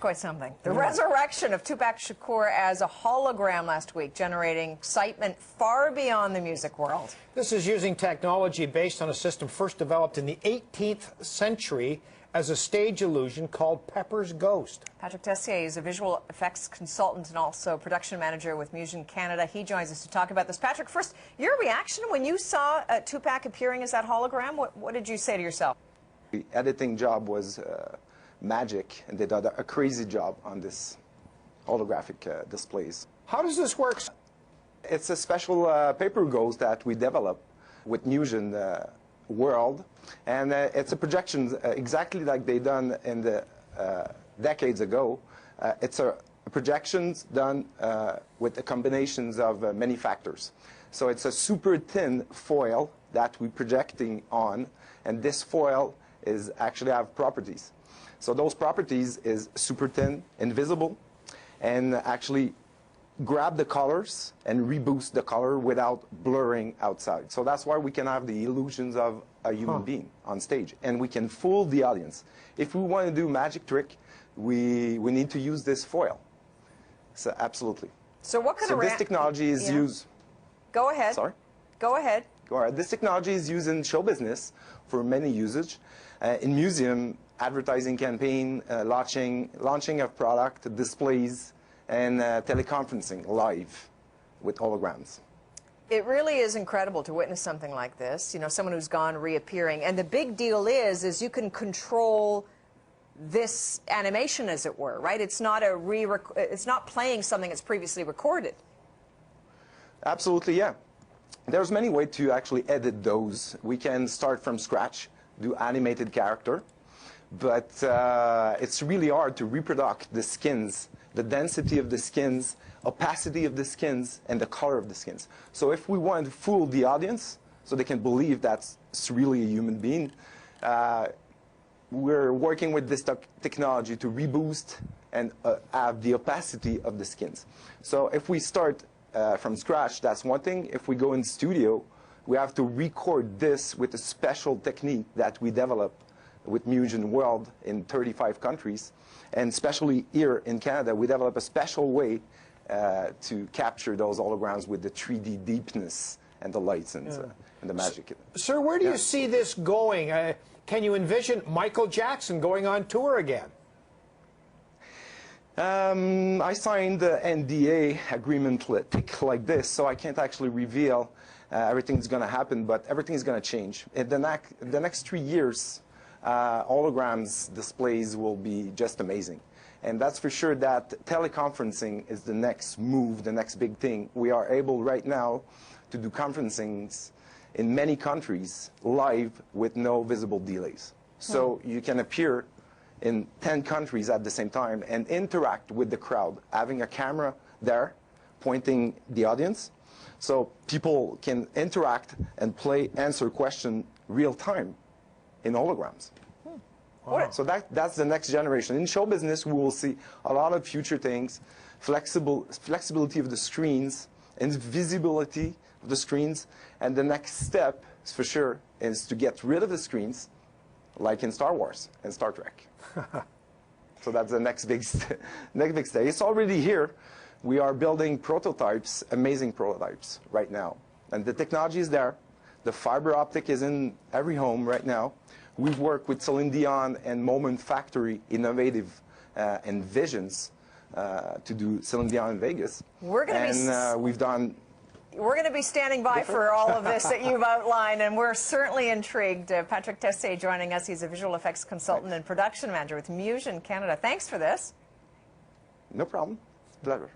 quite something. The resurrection of TUPAC Shakur as a hologram last week, generating excitement far beyond the music world. This is using technology based on a system first developed in the 18th century as a stage illusion called Pepper's Ghost. Patrick TESSIER is a visual effects consultant and also production manager with Musian Canada. He joins us to talk about this. Patrick, first, your reaction when you saw TUPAC appearing as that hologram, what did you say to yourself? The editing job was magic, and they did a crazy job on this holographic displays. How does this work? It's a special paper ghost that we developed with Musian World, and it's a projection exactly like they done in the decades ago. It's a projections done with the combinations of many factors. So it's a super thin foil that we're projecting on, and this foil is actually have properties. So those properties is super thin, invisible, and actually grab the colors and reboost the color without blurring outside. So that's why we can have the illusions of a human being on stage, and we can fool the audience. If we want to do magic trick, we need to use this foil. So absolutely. So what kind of this technology is used. Go ahead. Sorry. Go ahead. Go ahead. This technology is used in show business for many usage. In museum, advertising campaign, launching of product, displays, and teleconferencing live with holograms. It really is incredible to witness something like this. You know, someone who's gone reappearing, and the big deal is you can control this animation, as it were, right? It's not it's not playing something that's previously recorded. Absolutely, yeah. There's many ways to actually edit those. We can start from scratch, do animated character, but it's really hard to reproduce the skins, the density of the skins, opacity of the skins, and the color of the skins. So if we want to fool the audience so they can believe that's really a human being, we're working with this technology to reboost and have the opacity of the skins. So if we start from scratch, that's one thing. If we go in studio, we have to record this with a special technique that we developed with Musian World in 35 countries. And especially here in Canada, we developed a special way to capture those holograms with the 3D deepness and the lights and the magic. Sir, where do you see this going? Can you envision Michael Jackson going on tour again? I signed the NDA agreement like this, so I can't actually reveal everything's going to happen, but everything's going to change. In the next 3 years, holograms displays will be just amazing. And that's for sure that teleconferencing is the next move, the next big thing. We are able right now to do conferencings in many countries live with no visible delays. So you can appear in 10 countries at the same time and interact with the crowd, having a camera there pointing the audience. So people can interact and answer questions real time in holograms. Wow. So that's the next generation. In show business, we will see a lot of future things, flexibility of the screens, invisibility of the screens, and the next step, for sure, is to get rid of the screens, like in Star Wars and Star Trek. So that's the next big step. It's already here. We are building prototypes, amazing prototypes, right now. And the technology is there. The fiber optic is in every home right now. We've worked with Celine Dion and Moment Factory Innovative and Visions to do Celine Dion in Vegas. We're going to be standing by for all of this that you've outlined, and we're certainly intrigued. Patrick TESSIER joining us. He's a visual effects consultant and production manager with Musian Canada. Thanks for this. No problem. Pleasure.